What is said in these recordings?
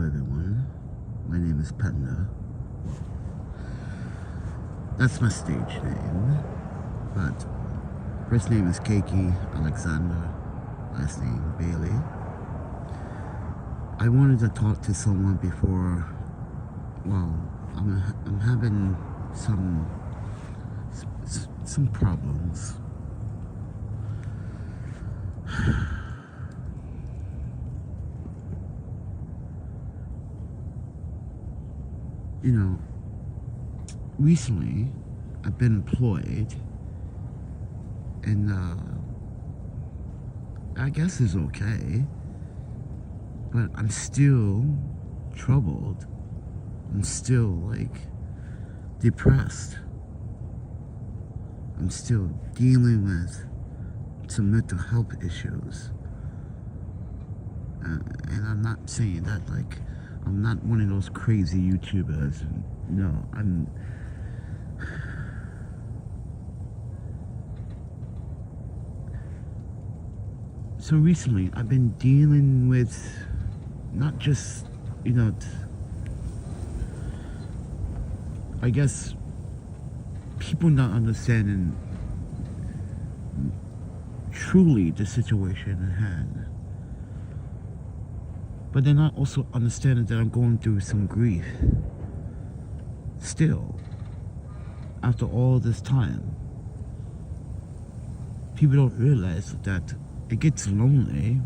everyone. My name is Panda. That's my stage name. But first name is Keiki Alexander. Last name Bailey. I wanted to talk to someone before. Well, I'm having some problems. You know, recently I've been employed, and I guess it's okay, but I'm still troubled. I'm still like depressed. I'm still dealing with some mental health issues, and I'm not saying that like I'm not one of those crazy YouTubers. No, I'm. So recently, I've been dealing with not just, I guess people not understanding truly the situation at hand. But they're not also understanding that I'm going through some grief still after all this time. People don't realize that it gets lonely,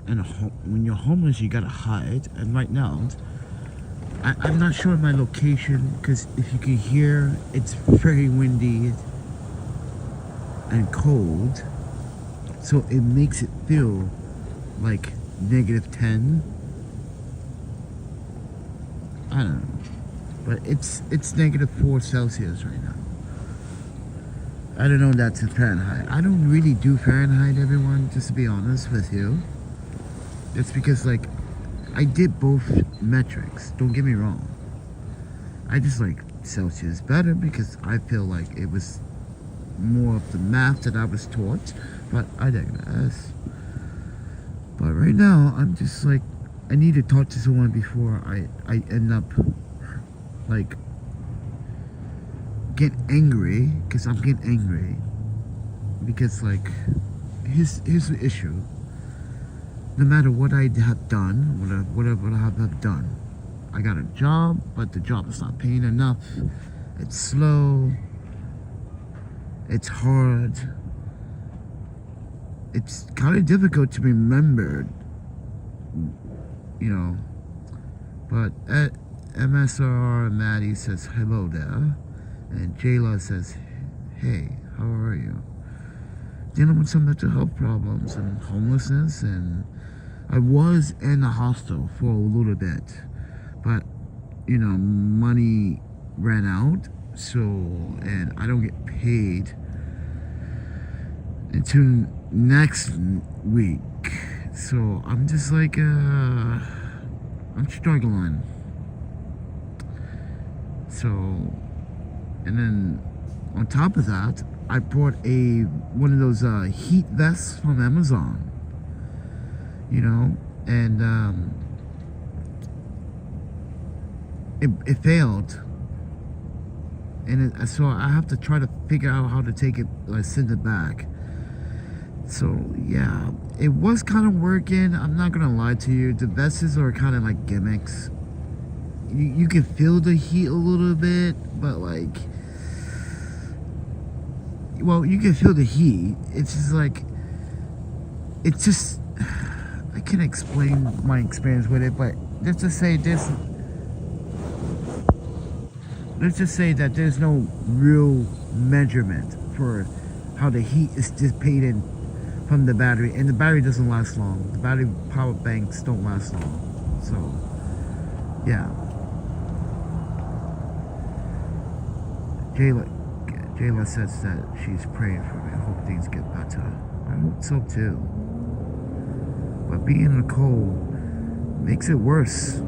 and when you're homeless you gotta hide. And right now I'm not sure of my location, because if you can hear, it's very windy and cold, so it makes it feel like -10. I don't know, but it's -4 Celsius right now. I don't know, that's in Fahrenheit. I don't really do Fahrenheit, everyone, just to be honest with you. It's because like I did both metrics, don't get me wrong. I just like Celsius better because I feel like it was more of the math that I was taught, but I digress. But right now, I'm just like, I need to talk to someone before I end up like get angry, because I'm getting angry. Because like, here's the issue. No matter what I have done, whatever I have done, I got a job, but the job is not paying enough. It's slow. It's hard. It's kind of difficult to remember, But MSR Maddie says hello there, and Jayla says, hey, how are you? Dealing with some mental health problems and homelessness, and I was in a hostel for a little bit, but money ran out, and I don't get paid until next week, so I'm just like I'm struggling. So, and then on top of that, I bought one of those heat vests from Amazon, and it failed, and so I have to try to figure out how to take it, send it back. So yeah, it was kind of working. I'm not gonna lie to you. The vests are kind of like gimmicks. You can feel the heat a little bit, but like, well, you can feel the heat. It's just I can't explain my experience with it, but let's just say that there's no real measurement for how the heat is dissipated from the battery, and the battery doesn't last long. The battery power banks don't last long. So yeah. Jayla says that she's praying for me. I hope things get better. I hope so too. But being in the cold makes it worse.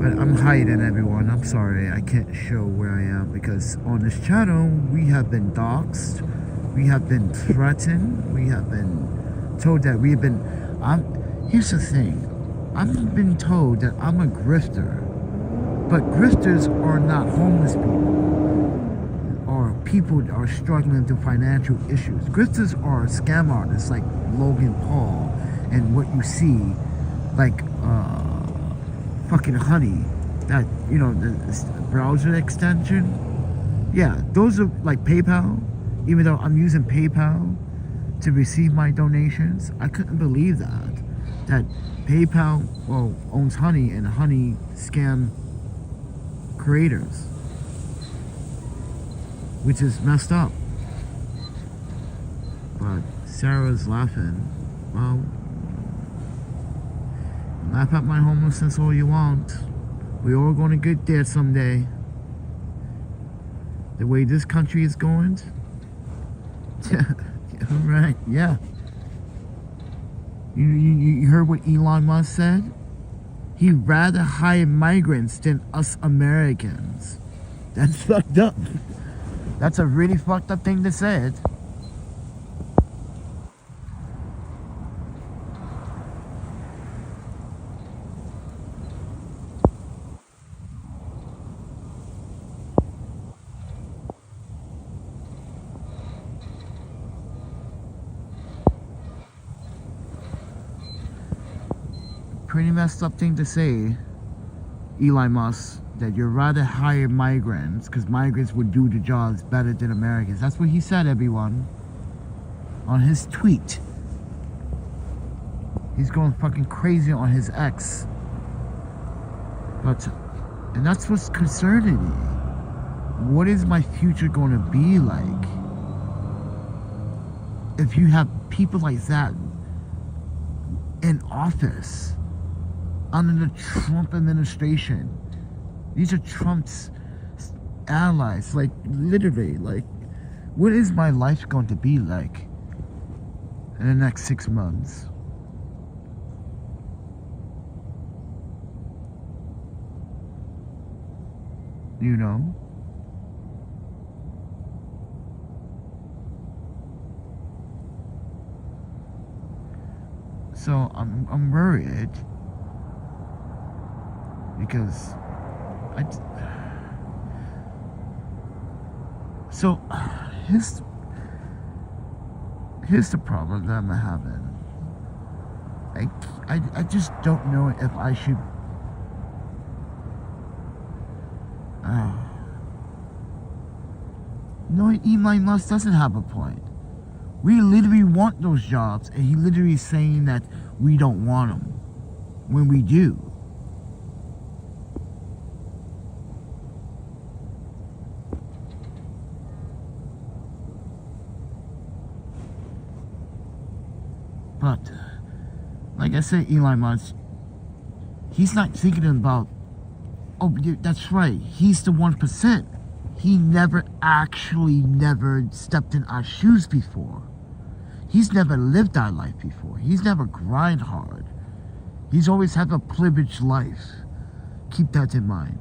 But I'm hiding, everyone. I'm sorry. I can't show where I am, because on this channel we have been doxxed. We have been threatened. We have been told that we have been... Here's the thing. I've been told that I'm a grifter, but grifters are not homeless people or people that are struggling through financial issues. Grifters are scam artists like Logan Paul and what you see, like fucking Honey, that, you know, the browser extension. Yeah, those are like PayPal. Even though I'm using PayPal to receive my donations, I couldn't believe that PayPal, well, owns Honey, and Honey scam creators, which is messed up. But Sarah's laughing. Well, laugh at my homelessness all you want. We're all going to get there someday. The way this country is going. Right, yeah. You heard what Elon Musk said? He'd rather hire migrants than us Americans. That's fucked up. That's a really fucked up thing to say. Pretty messed up thing to say, Elon Musk, that you'd rather hire migrants because migrants would do the jobs better than Americans. That's what he said, everyone, on his tweet. He's going fucking crazy on his X. And that's what's concerning me. What is my future going to be like if you have people like that in office under the Trump administration? These are Trump's allies. Like, literally, like, what is my life going to be like in the next 6 months? You know? So I'm worried because here's the problem that I'm having. I just don't know if I should. No, Elon Musk doesn't have a point. We literally want those jobs, and he literally is saying that we don't want them when we do. But, like I said, Elon Musk, he's not thinking about, oh, that's right, he's the 1%. He never stepped in our shoes before. He's never lived our life before. He's never grind hard. He's always had a privileged life. Keep that in mind.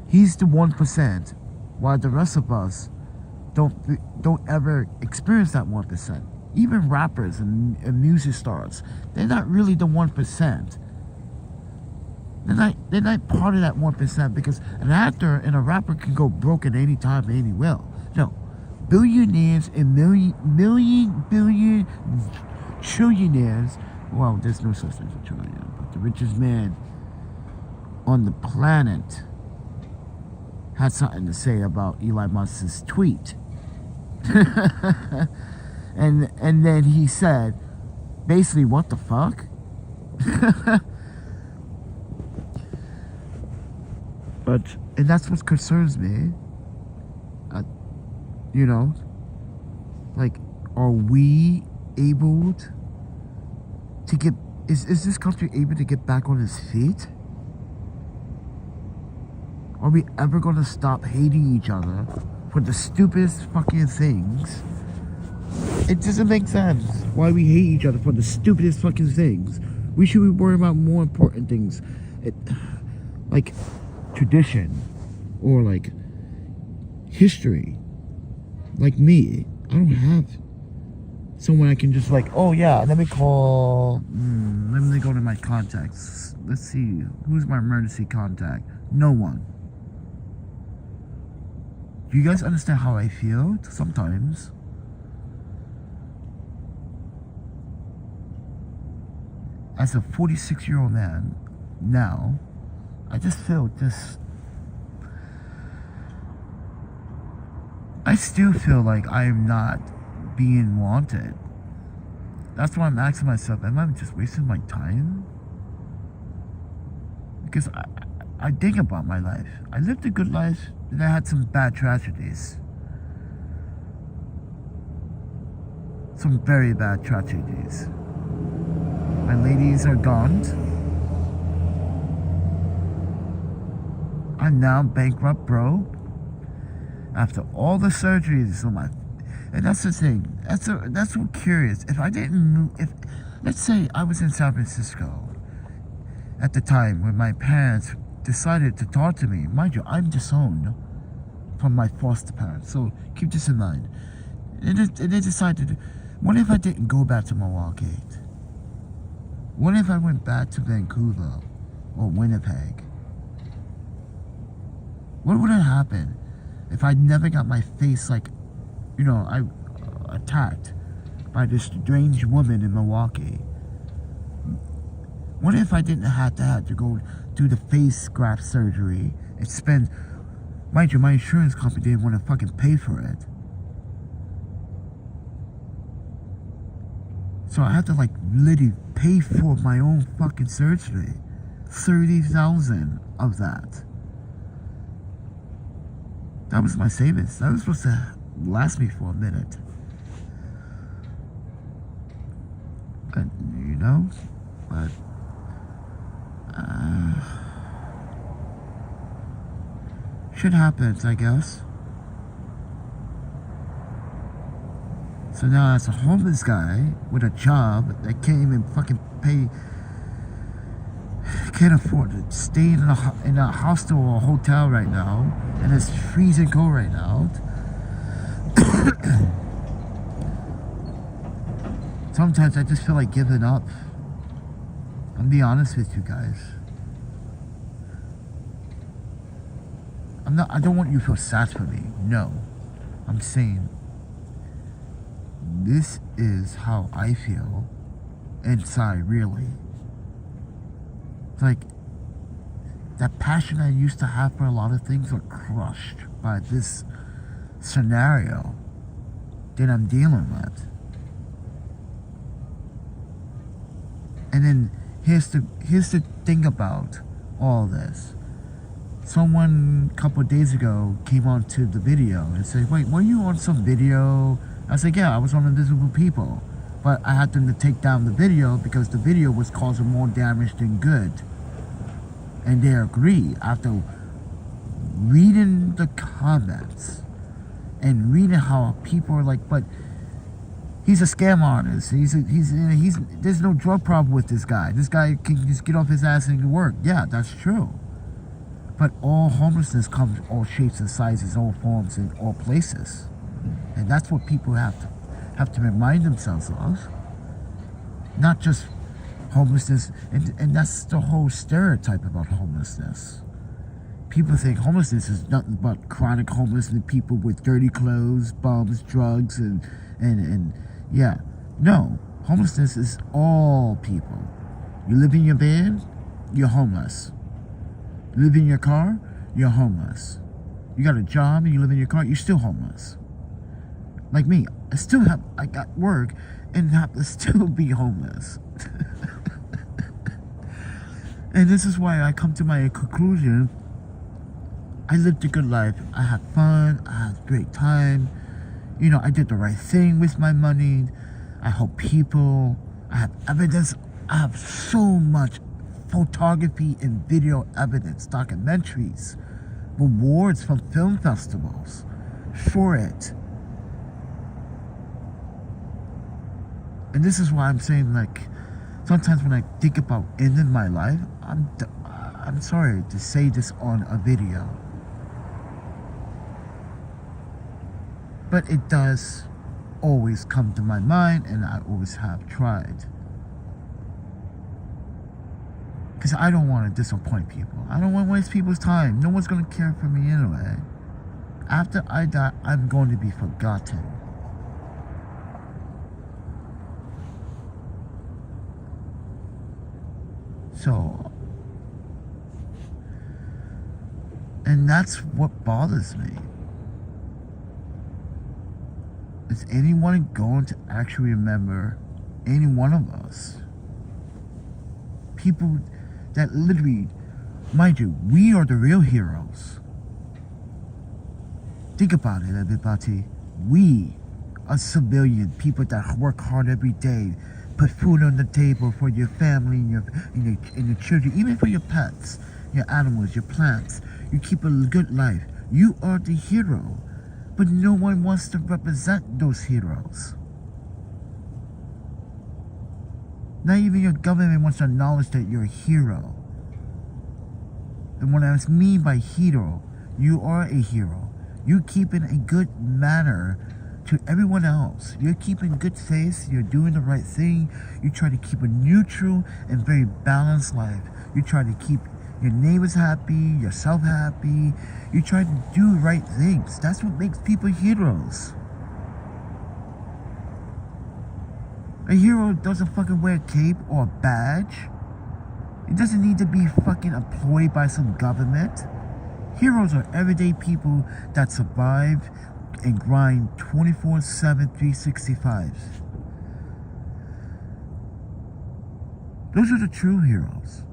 He's the 1%, while the rest of us don't ever experience that 1%. Even rappers and music stars, they're not really the 1%. They're not part of that 1%, because an actor and a rapper can go broke at any time, anywhere. No, billionaires and billion trillionaires. Well, there's no such thing as a trillionaire, but the richest man on the planet had something to say about Elon Musk's tweet. and then he said, basically, what the fuck? And that's what concerns me. You know, like, are we able to get, is this country able to get back on its feet? Are we ever going to stop hating each other for the stupidest fucking things? It doesn't make sense why we hate each other for the stupidest fucking things. We should be worrying about more important things. Like tradition, or like history. Like me, I don't have someone I can just like, oh yeah, let me call, let me go to my contacts. Let's see, who's my emergency contact? No one. Do you guys understand how I feel sometimes? As a 46-year-old man now, I just feel I still feel like I am not being wanted. That's why I'm asking myself, am I just wasting my time? Because I think about my life. I lived a good life, and I had some bad tragedies. Some very bad tragedies. My ladies are gone. I'm now bankrupt, broke. After all the surgeries on my, and that's the thing. That's so curious. If I didn't move, let's say I was in San Francisco at the time when my parents decided to talk to me. Mind you, I'm disowned from my foster parents, so keep this in mind. And they decided, what if I didn't go back to Milwaukee? What if I went back to Vancouver or Winnipeg? What would have happened if I never got my face, like, I attacked by this strange woman in Milwaukee? What if I didn't have to go do the face graft surgery and spend, mind you, my insurance company didn't want to fucking pay for it. So I had to like literally pay for my own fucking surgery. 30,000 of that. That was my savings. That was supposed to last me for a minute. But, shit happens, I guess. So now as a homeless guy with a job that can't even fucking pay, can't afford to stay in a hostel or a hotel right now, and it's freezing cold right now. Sometimes I just feel like giving up. I'll be honest with you guys. I don't want you to feel sad for me. No. I'm saying this is how I feel inside, really. It's like that passion I used to have for a lot of things are crushed by this scenario that I'm dealing with. And then here's the thing about all this. Someone a couple of days ago came onto the video and said, wait, were you on some video? I said, yeah, I was on Invisible People. But I had them to take down the video because the video was causing more damage than good. And they agree after reading the comments and reading how people are like, but he's a scam artist. He's there's no drug problem with this guy. This guy can just get off his ass and work. Yeah, that's true. But all homelessness comes all shapes and sizes, all forms, and all places. And that's what people have to remind themselves of. Not just homelessness, and that's the whole stereotype about homelessness. People think homelessness is nothing but chronic homelessness, people with dirty clothes, bums, drugs, and yeah. No, homelessness is all people. You live in your bed, you're homeless. You live in your car, you're homeless. You got a job and you live in your car, you're still homeless. Like me, I got work and have to still be homeless. And this is why I come to my conclusion. I lived a good life. I had fun. I had a great time. I did the right thing with my money. I helped people. I have evidence. I have so much photography and video evidence, documentaries, rewards from film festivals for it. And this is why I'm saying, like, sometimes when I think about ending my life, I'm sorry to say this on a video, but it does always come to my mind, and I always have tried. Because I don't want to disappoint people. I don't want to waste people's time. No one's going to care for me anyway. After I die, I'm going to be forgotten. So, and that's what bothers me. Is anyone going to actually remember any one of us? People that literally, mind you, we are the real heroes. Think about it, everybody. We are civilian people that work hard every day, put food on the table for your family and your children, even for your pets, your animals, your plants. You keep a good life. You are the hero, but no one wants to represent those heroes. Not even your government wants to acknowledge that you're a hero. And what I mean by hero, you are a hero. You keep in a good manner to everyone else. You're keeping good faith. You're doing the right thing. You try to keep a neutral and very balanced life. You try to keep your neighbors happy, yourself happy. You try to do right things. That's what makes people heroes. A hero doesn't fucking wear a cape or a badge. It doesn't need to be fucking employed by some government. Heroes are everyday people that survive and grind 24/7, 365. Those are the true heroes.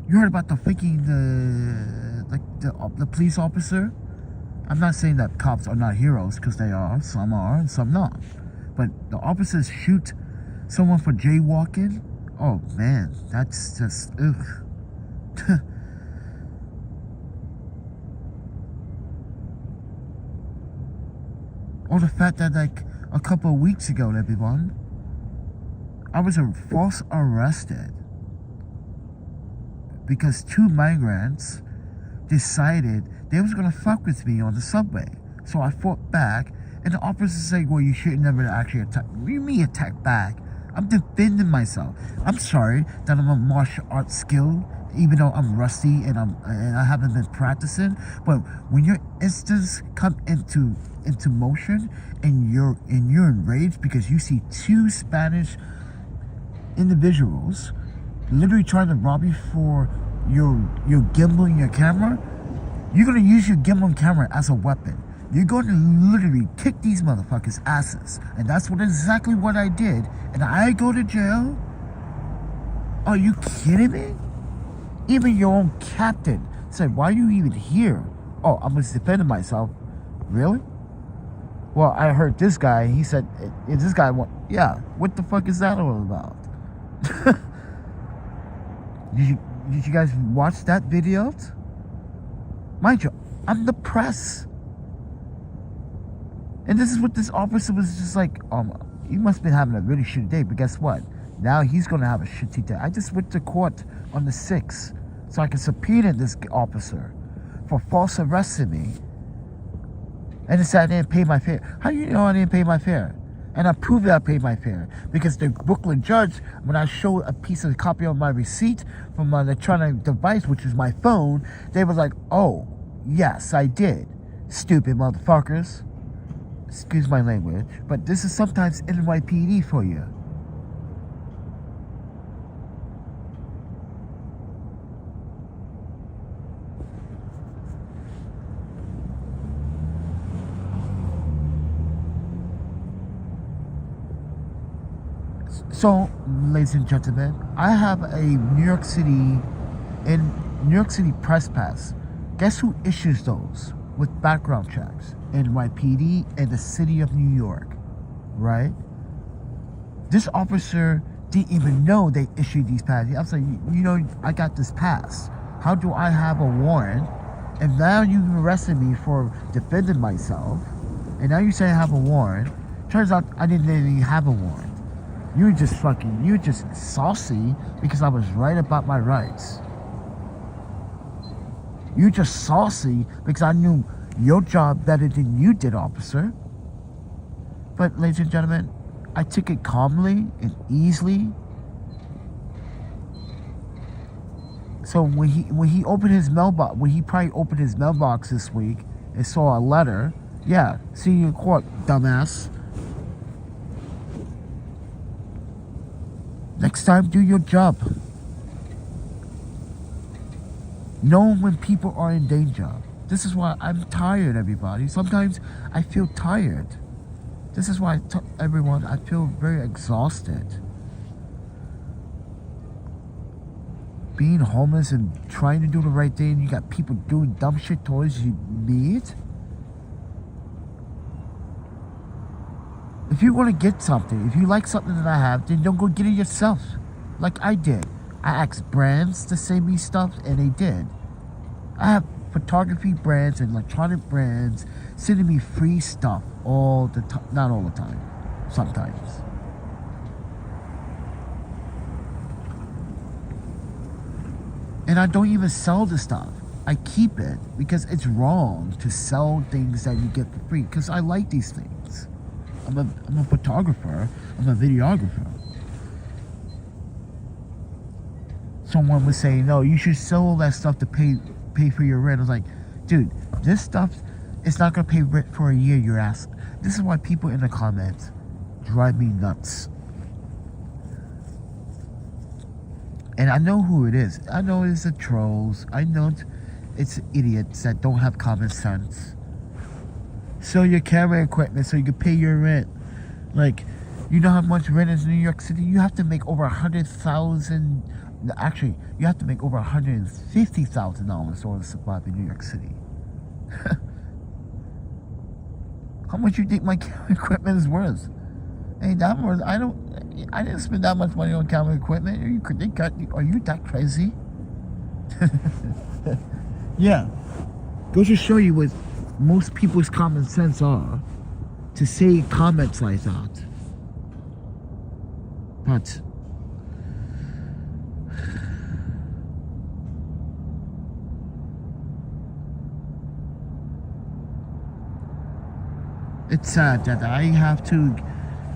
You heard about the police officer? I'm not saying that cops are not heroes, because they are. Some are and some not. But the officers shoot someone for jaywalking? Oh man, that's just ugh. Or the fact that like a couple of weeks ago, everyone, I was false arrested because two migrants decided they was gonna fuck with me on the subway. So I fought back, and the officer said, well, you should never actually attack. What do you mean attack back? I'm defending myself. I'm sorry that I'm a martial arts skill, even though I'm rusty and I haven't been practicing. But when your instance come into motion and you're enraged because you see two Spanish individuals literally trying to rob you for your gimbal and your camera, you're going to use your gimbal and camera as a weapon. You're going to literally kick these motherfuckers' asses. And that's exactly what I did. And I go to jail? Are you kidding me? Even your own captain said, why are you even here? Oh, I was defending myself. Really? Well, I heard this guy, he said, this guy went, yeah, what the fuck is that all about? Did you guys watch that video? Mind you, I'm the press. And this is what this officer was just like, he must have been having a really shitty day, but guess what? Now he's going to have a shitty day. I just went to court on the 6th so I can subpoena this officer for false arresting me. And it said I didn't pay my fare. How do you know I didn't pay my fare? And I proved that I paid my fare because the Brooklyn judge, when I showed a piece of copy of my receipt from my electronic device, which is my phone, they were like, oh, yes, I did. Stupid motherfuckers. Excuse my language, but this is sometimes NYPD for you. So, ladies and gentlemen, I have a New York City press pass. Guess who issues those with background checks? NYPD and the city of New York, right? This officer didn't even know they issued these passes. I was like, you know, I got this pass. How do I have a warrant? And now you arrested me for defending myself. And now you say I have a warrant. Turns out I didn't even have a warrant. you're just saucy because I was right about my rights. You're just saucy because I knew your job better than you did, officer. But, ladies and gentlemen, I took it calmly and easily. So when he opened his mailbox, when he probably opened his mailbox this week and saw a letter, yeah, see you in court, dumbass. Next time, do your job. Know when people are in danger. This is why I'm tired, everybody. Sometimes I feel tired. This is why everyone, I feel very exhausted. Being homeless and trying to do the right thing, you got people doing dumb shit towards you need. If you want to get something, if you like something that I have, then don't go get it yourself. Like I did. I asked brands to send me stuff, and they did. I have photography brands and electronic brands sending me free stuff all the time. Not all the time. Sometimes. And I don't even sell the stuff. I keep it because it's wrong to sell things that you get for free. Because I like these things. I'm a photographer. I'm a videographer. Someone was saying, no, you should sell all that stuff to pay for your rent. I was like, dude, this stuff is not going to pay rent for a year, your ass. This is why people in the comments drive me nuts. And I know who it is. I know it's the trolls. I know it's idiots that don't have common sense. Sell your camera equipment so you can pay your rent. Like, you know how much rent is in New York City? You have to make over 100,000. Actually, you have to make over $150,000 in order to survive in New York City. How much you think my camera equipment is worth? Ain't that worth? I didn't spend that much money on camera equipment. Are you that crazy? Yeah. Goes to show you what most people's common sense are to say comments like that. But it's sad that I have to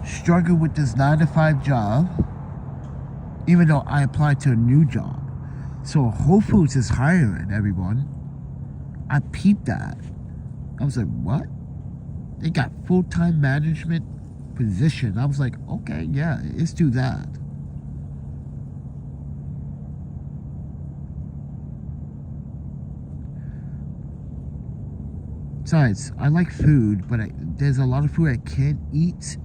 struggle with this 9-to-5 job, even though I applied to a new job. So Whole Foods is hiring everyone. I peeped that. I was like, what? They got full-time management position. I was like, okay, yeah, let's do that. Besides, I like food, but there's a lot of food I can't eat.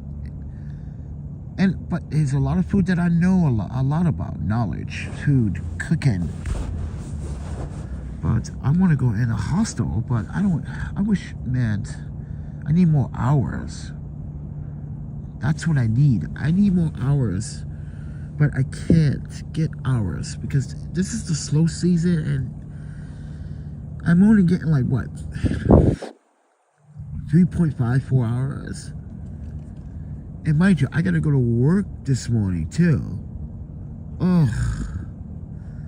But there's a lot of food that I know a lot about. Knowledge, food, cooking. But I want to go in a hostel, but I wish, man, I need more hours. That's what I need. I need more hours. But I can't get hours because this is the slow season and I'm only getting like, what? 3.5, 4 hours. And mind you, I gotta go to work this morning too. Oh,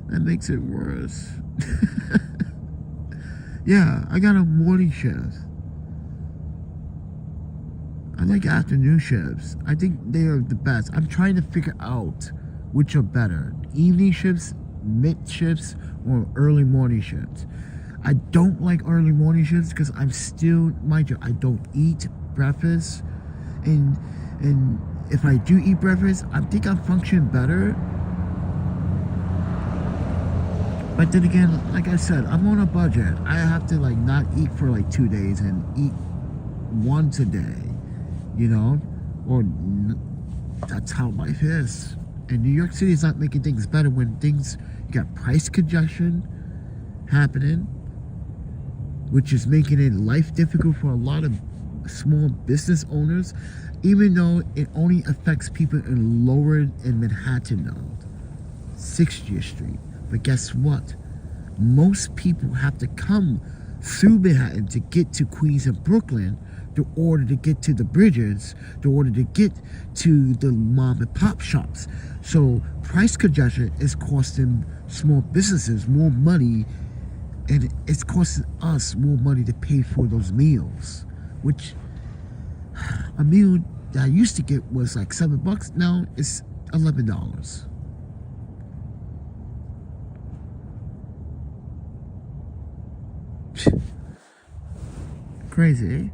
that makes it worse. Yeah, I got a morning shift. I like afternoon shifts. I think they are the best. I'm trying to figure out which are better. Evening shifts, mid shifts, or early morning shifts. I don't like early morning shifts because I'm still, mind you, I don't eat breakfast. And if I do eat breakfast, I think I function better. But then again, like I said, I'm on a budget. I have to like not eat for like 2 days and eat once a day, you know? Or that's how life is. And New York City is not making things better when you got price congestion happening, which is making it life difficult for a lot of small business owners, even though it only affects people in lower in Manhattan now, 60th Street. But guess what? Most people have to come through Manhattan to get to Queens and Brooklyn in order to get to the bridges, in order to get to the mom and pop shops. So price congestion is costing small businesses more money, and it's costing us more money to pay for those meals, which a meal that I used to get was like $7. Now it's $11. Crazy, eh?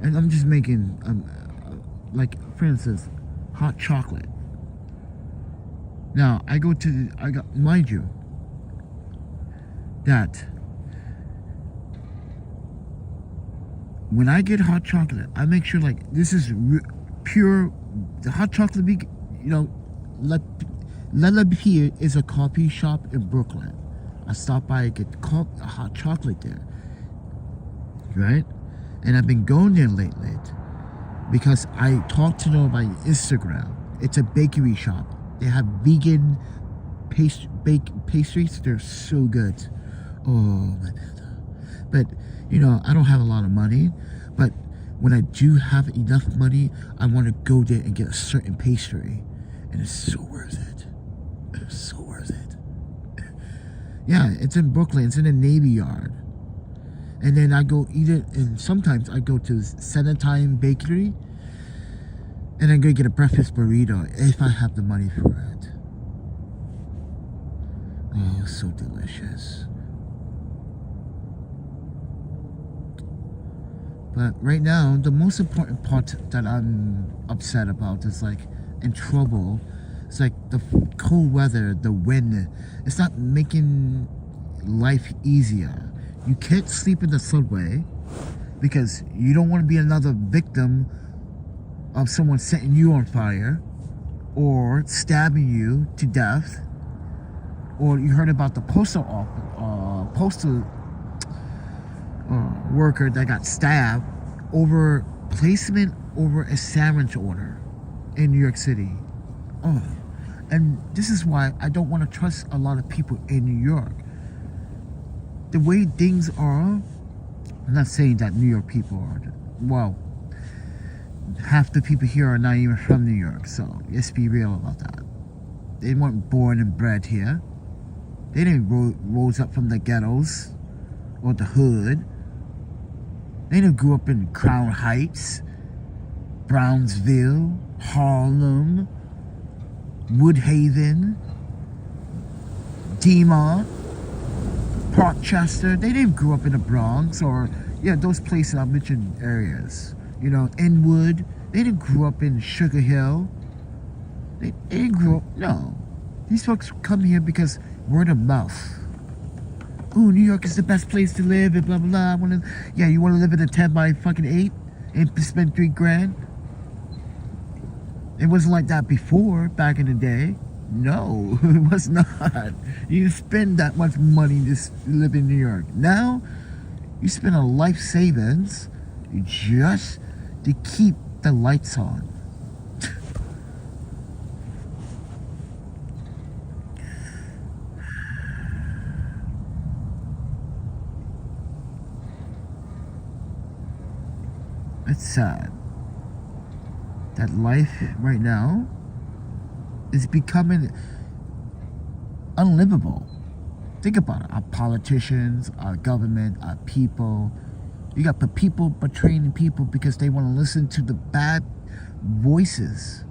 And I'm just making, like, for instance, hot chocolate. Now, mind you, that when I get hot chocolate, I make sure, like, this is pure, the hot chocolate, La Pia is a coffee shop in Brooklyn. I stop by and get hot chocolate there, right? And I've been going there lately because I talked to them by Instagram. It's a bakery shop. They have vegan pastries. They're so good. Oh my God. But I don't have a lot of money. But when I do have enough money, I want to go there and get a certain pastry, and it's so worth it. It's so worth it. Yeah, it's in Brooklyn. It's in a Navy Yard. And then I go eat it, and sometimes I go to Senatine Bakery, and I go get a breakfast burrito if I have the money for it. Oh, so delicious. But right now, the most important part that I'm upset about is like in trouble. It's like the cold weather, the wind. It's not making life easier. You can't sleep in the subway because you don't want to be another victim of someone setting you on fire or stabbing you to death. Or you heard about the postal worker that got stabbed over placement over a sandwich order in New York City. Oh, and this is why I don't want to trust a lot of people in New York. The way things are, I'm not saying that New York people are, well, half the people here are not even from New York, so let's be real about that. They weren't born and bred here. They didn't rose up from the ghettos or the hood. They didn't grow up in Crown Heights, Brownsville, Harlem, Woodhaven, Demont, Parkchester. They didn't grow up in the Bronx or those places I mentioned areas. Inwood. They didn't grow up in Sugar Hill. They didn't grow up. No, these folks come here because word of mouth. Ooh, New York is the best place to live and blah blah blah. You want to live in a 10 by fucking 8 and spend $3,000? It wasn't like that before, back in the day. No, it was not. You didn't spend that much money to live in New York. Now, you spend a life savings just to keep the lights on. It's sad that life right now is becoming unlivable. Think about it. Our politicians, our government, our people. You got the people betraying people because they want to listen to the bad voices,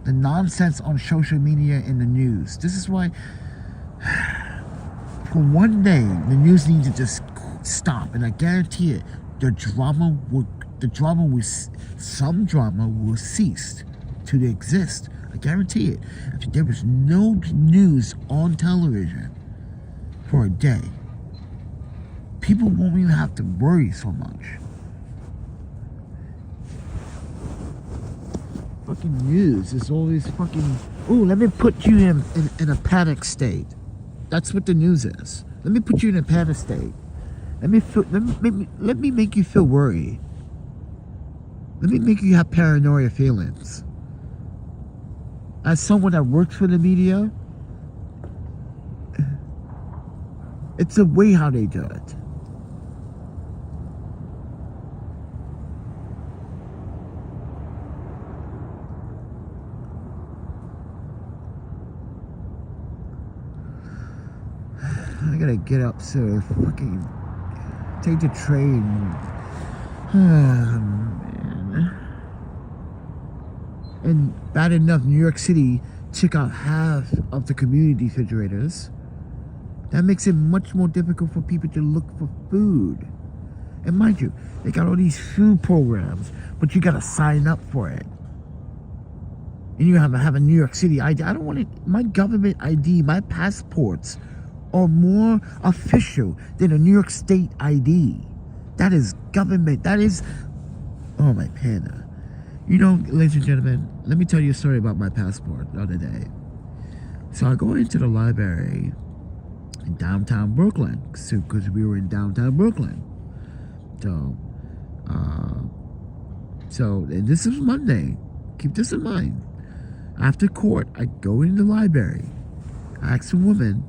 the nonsense on social media and the news. This is why, for one day, the news needs to just stop. And I guarantee it, some drama will cease to exist. I guarantee it. If there was no news on television for a day, people won't even have to worry so much. Fucking news is always fucking, ooh, let me put you in a panic state. That's what the news is. Let me put you in a panic state. Let me make you feel worried. Let me make you have paranoia feelings. As someone that works for the media, it's the way how they do it. I gotta get up so fucking take the train. Man. And bad enough, New York City took out half of the community refrigerators. That makes it much more difficult for people to look for food. And mind you, they got all these food programs, but you gotta sign up for it. And you have to have a New York City ID. I don't want it. My government ID, my passports are more official than a New York State ID. That is government. That is, oh my panda. You know, ladies and gentlemen, let me tell you a story about my passport the other day. So I go into the library in downtown Brooklyn, because we were in downtown Brooklyn. So and this is Monday. Keep this in mind. After court, I go in the library. I ask a woman,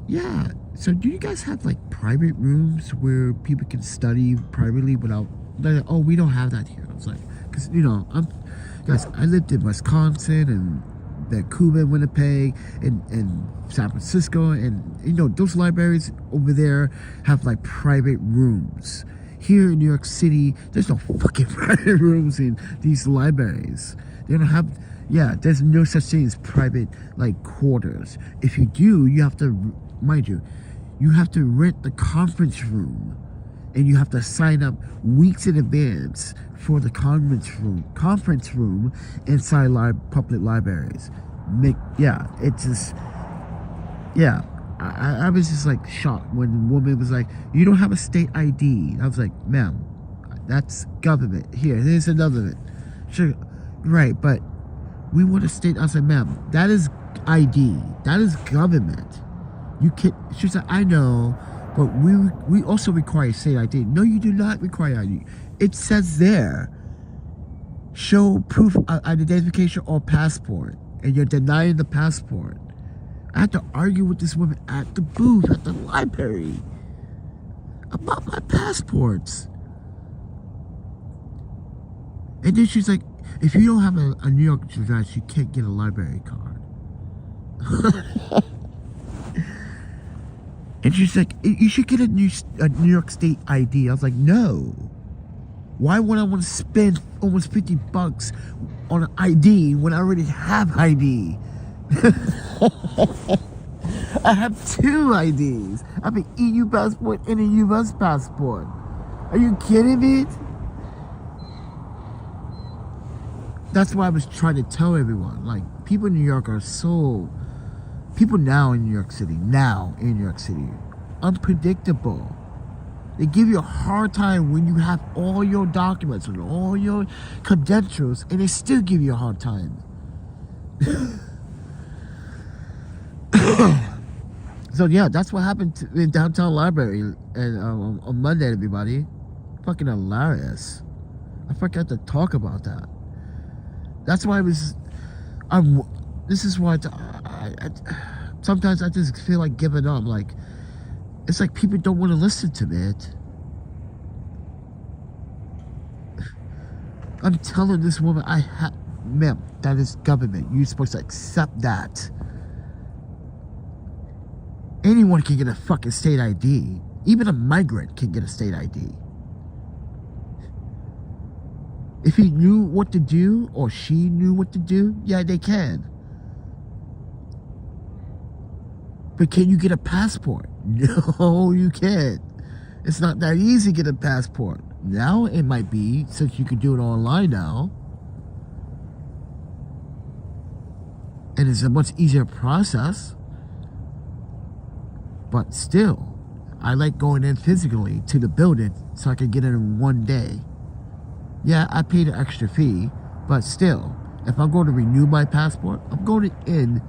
yeah, so do you guys have like private rooms where people can study privately without, like, oh, we don't have that here. I was like, because, you know, I lived in Wisconsin and Vancouver, Winnipeg, and San Francisco, and, you know, those libraries over there have like private rooms. Here in New York City, there's no fucking private rooms in these libraries. They don't have, yeah, there's no such thing as private, like, quarters. If you do, you have to, mind you, you have to rent the conference room, and you have to sign up weeks in advance for the conference room inside public libraries. It's just, yeah. I was just like shocked when the woman was like, you don't have a state ID. I was like, ma'am, that's government. Here's another one. Sure, right, but we want a state. I was like, ma'am, that is ID. That is government. You can't. She was like, I know, but we also require state ID. No, you do not require ID. It says there, show proof of identification or passport, and you're denying the passport. I had to argue with this woman at the booth at the library about my passports. And then she's like, if you don't have a New York address, you can't get a library card. And she's like, you should get a New York State ID. I was like, no. Why would I want to spend almost $50 on an ID when I already have ID? I have 2 IDs. I have an EU passport and a US passport. Are you kidding me? That's why I was trying to tell everyone. Like, people in New York are so... People now in New York City, unpredictable. They give you a hard time when you have all your documents and all your credentials, and they still give you a hard time. So yeah, that's what happened in downtown library and on Monday, everybody. Fucking hilarious. I forgot to talk about that. That's why this is why I sometimes I just feel like giving up. Like, it's like people don't want to listen to me. I'm telling this woman, ma'am, that is government. You're supposed to accept that. Anyone can get a fucking state ID. Even a migrant can get a state ID. If he knew what to do, or she knew what to do, yeah, they can. But can you get a passport? No, you can't. It's not that easy to get a passport. Now it might be, since you can do it online now. And it's a much easier process. But still, I like going in physically to the building so I can get it in one day. Yeah, I paid an extra fee, but still, if I'm going to renew my passport, I'm going in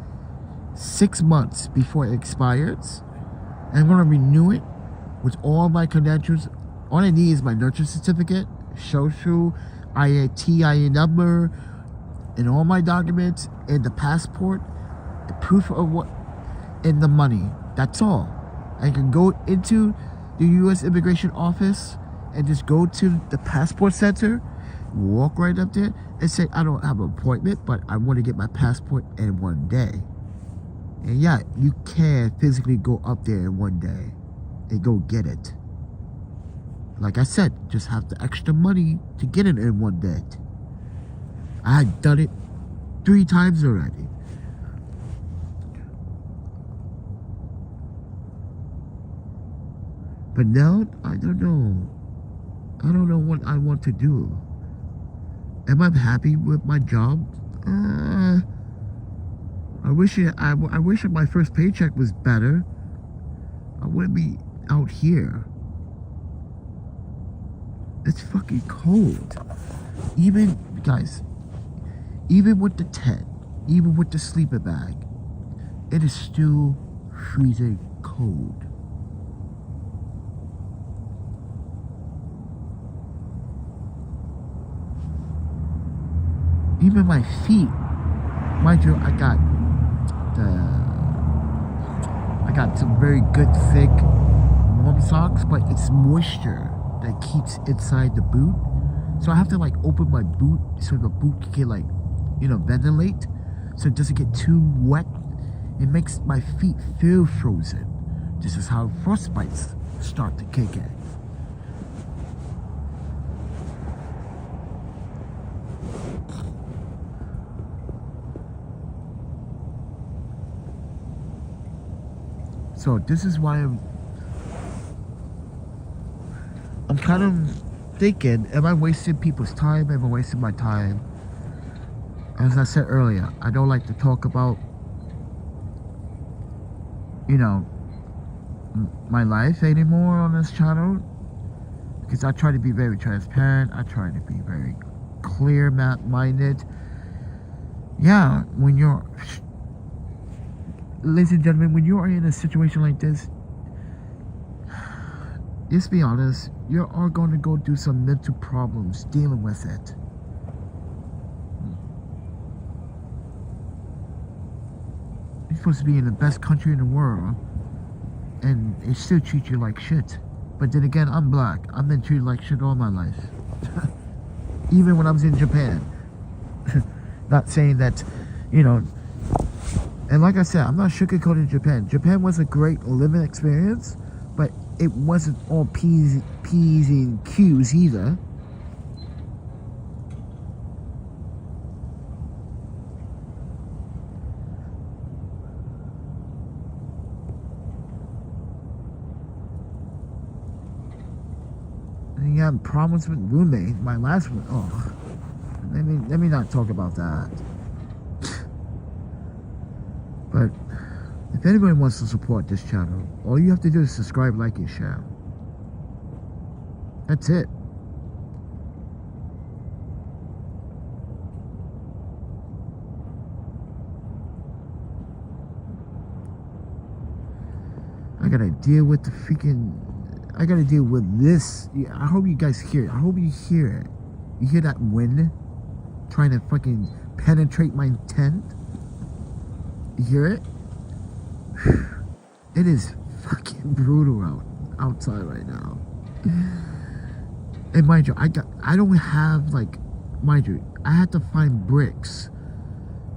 6 months before it expires. And I'm going to renew it with all my credentials. All I need is my nurture certificate, social, TIN number, and all my documents, and the passport, the proof of what, and the money. That's all. I can go into the U.S. Immigration Office and just go to the passport center, walk right up there, and say, I don't have an appointment, but I want to get my passport in one day. And yeah, you can physically go up there in one day and go get it. Like I said, just have the extra money to get it in one day. I had done it 3 times already. But now, I don't know. I don't know what I want to do. Am I happy with my job? I wish my first paycheck was better. I wouldn't be out here. It's fucking cold. Even, guys, even with the tent, even with the sleeping bag, it is still freezing cold. Even my feet, mind you, I got some very good thick warm socks, but it's moisture that keeps inside the boot. So I have to like open my boot so the boot can like, ventilate, so it doesn't get too wet. It makes my feet feel frozen. This is how frostbites start to kick in. So this is why I'm kind of thinking, am I wasting people's time? Am I wasting my time? As I said earlier, I don't like to talk about, my life anymore on this channel, because I try to be very transparent. I try to be very clear-minded. Yeah, ladies and gentlemen, when you are in a situation like this, let's be honest, you are going to go through some mental problems dealing with it. You're supposed to be in the best country in the world, and they still treat you like shit. But then again, I'm black. I've been treated like shit all my life. Even when I was in Japan. Not saying that, and like I said, I'm not sugarcoating Japan. Japan was a great living experience, but it wasn't all P's and Q's either. And you have problems with roommate. My last one, let me not talk about that. But if anybody wants to support this channel, all you have to do is subscribe, like, and share. That's it. I gotta deal with the freaking... I gotta deal with this. I hope you guys hear it. I hope you hear it. You hear that wind trying to fucking penetrate my tent? You hear it? It is fucking brutal outside right now. And mind you, I don't have like, mind you, I had to find bricks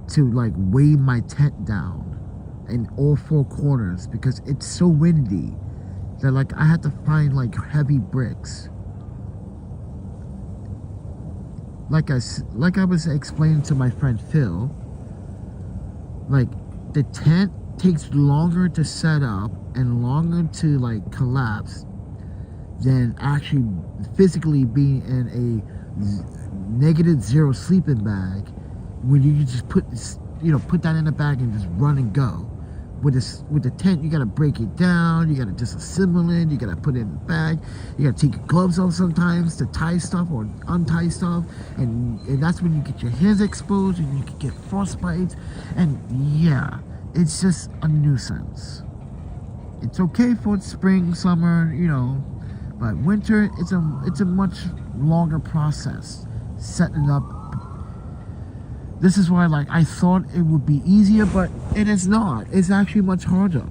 to like weigh my tent down in all 4 corners because it's so windy that like I had to find like heavy bricks. Like I was explaining to my friend Phil, like the tent takes longer to set up and longer to like collapse than actually physically being in a -0 sleeping bag, when you just put that in a bag and just run and go. With the tent, you gotta break it down, you gotta disassemble it, you gotta put it in the bag, you gotta take your gloves off sometimes to tie stuff or untie stuff, and that's when you get your hands exposed and you can get frostbites, and yeah, it's just a nuisance. It's okay for spring, summer, but winter, it's a much longer process setting up. This is why, like, I thought it would be easier, but it is not. It's actually much harder.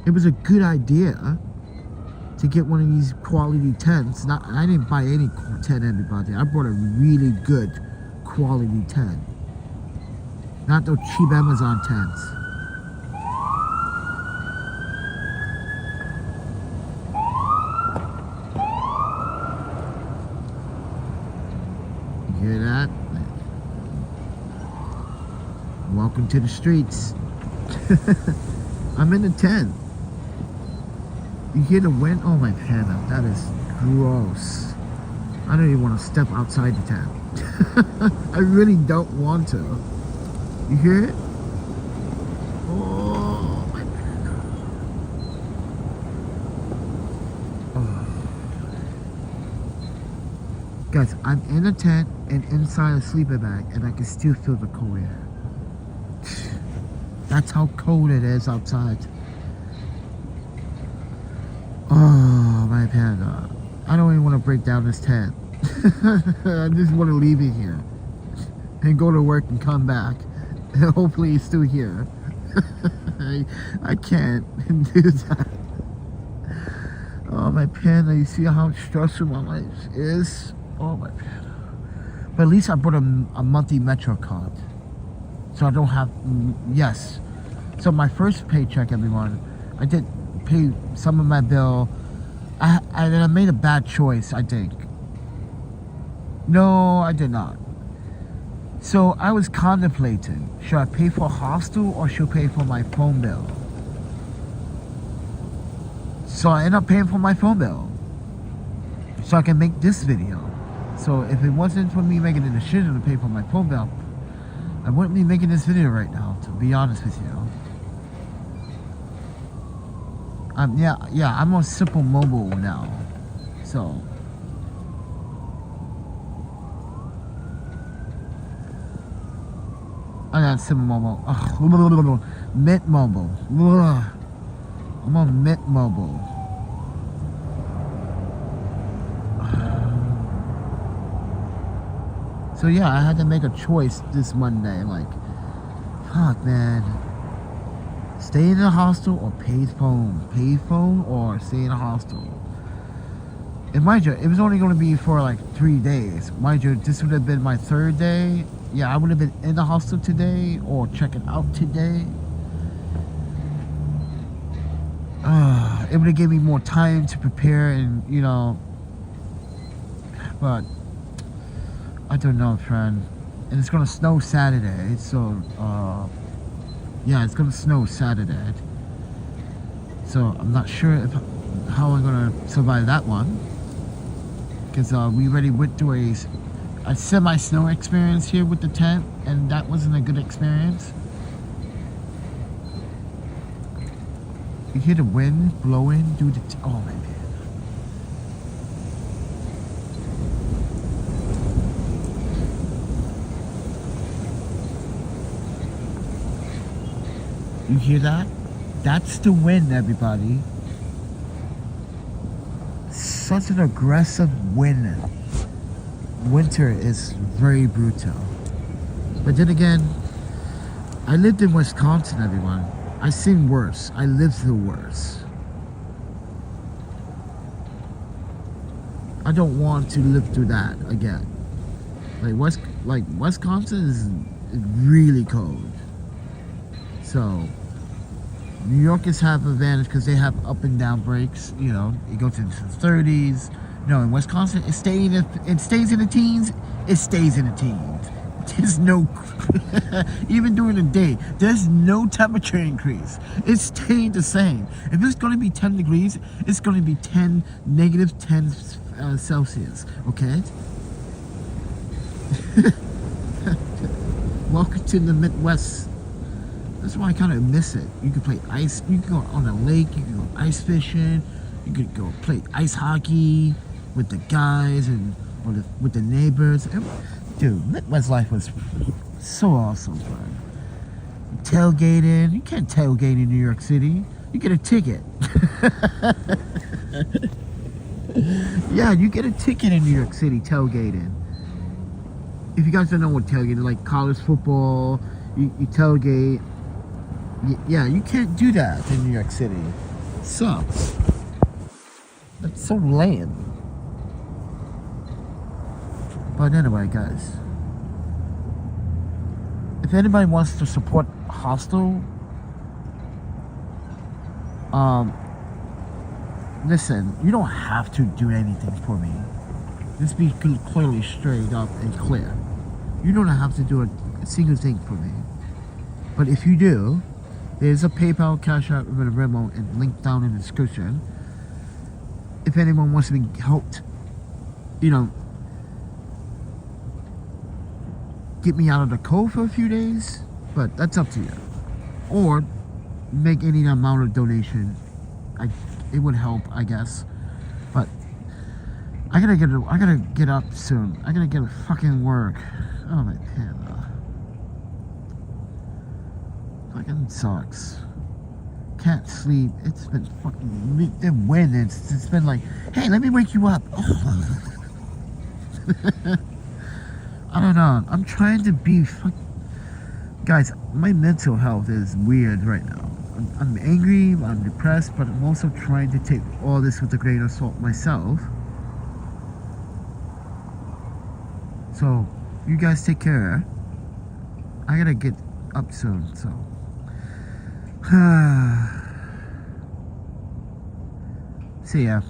It was a good idea to get one of these quality tents. I didn't buy any tent, everybody. I bought a really good quality tent. Not those cheap Amazon tents. You hear that? Welcome to the streets. I'm in the tent. You hear the wind? Oh my panda, that is gross. I don't even want to step outside the tent. I really don't want to. You hear it? Oh my panda. Oh. Guys, I'm in a tent and inside a sleeping bag and I can still feel the cold air. That's how cold it is outside. Oh, my panda. I don't even want to break down this tent. I just want to leave it here. And go to work and come back. And hopefully it's still here. I can't do that. Oh, my panda. You see how stressful my life is? Oh, my panda. But at least I bought a monthly Metro card. So I don't have, yes. So my first paycheck, everyone, I did pay some of my bill. I made a bad choice, I think. No, I did not. So I was contemplating, should I pay for a hostel or should I pay for my phone bill? So I ended up paying for my phone bill. So I can make this video. So if it wasn't for me making the decision to pay for my phone bill, I wouldn't be making this video right now, to be honest with you. Yeah, I'm on Simple Mobile now. So I got Simple Mobile. Ugh. Mint Mobile. Ugh. I'm on Mint Mobile. So yeah, I had to make a choice this Monday. Like, fuck, man. Stay in a hostel or pay phone? Pay phone or stay in a hostel? And mind you, it was only going to be for like 3 days. Mind you, this would have been my 3rd day. Yeah, I would have been in the hostel today or checking out today. It would have given me more time to prepare and, you know. But I don't know, friend. And it's going to snow Saturday, so yeah, it's gonna snow Saturday, so I'm not sure how I'm gonna survive that one, because we already went through a semi-snow experience here with the tent, and that wasn't a good experience. You hear the wind blowing through the oh my man. You hear that? That's the wind, everybody. Such an aggressive wind. Winter is very brutal. But then again, I lived in Wisconsin, everyone. I've seen worse. I lived through worse. I don't want to live through that again. Like Wisconsin is really cold. So New Yorkers have advantage because they have up and down breaks. You know, it goes into the 30s. No, in Wisconsin, it stays in the teens. It stays in the teens. There's no, even during the day, there's no temperature increase. It stayed the same. If it's going to be 10 degrees, it's going to be negative 10 Celsius. Okay. Welcome to the Midwest. That's why I kind of miss it. You can play ice. You can go on a lake. You can go ice fishing. You could go play ice hockey with the guys and with the neighbors. Dude, Midwest life was so awesome, man. Tailgating. You can't tailgate in New York City. You get a ticket. Yeah, you get a ticket in New York City tailgating. If you guys don't know what tailgating, like college football, you tailgate. Yeah, you can't do that in New York City. Sucks. That's so lame. But anyway, guys, if anybody wants to support Hostel, listen, you don't have to do anything for me. Just be clearly straight up and clear. You don't have to do a single thing for me. But if you do, there's a PayPal, Cash App, and a Venmo, and link down in the description. If anyone wants to be helped, you know, get me out of the cold for a few days, but that's up to you. Or make any amount of donation. It would help, I guess. But I gotta get up soon. I gotta get to fucking work. Oh my god. Fucking sucks. Can't sleep. It's been fucking the wind. It's been like, hey, let me wake you up. I don't know. I'm trying to be guys, my mental health is weird right now. I'm angry, I'm depressed, but I'm also trying to take all this with a grain of salt myself. So, you guys take care. I gotta get up soon, so. See ya.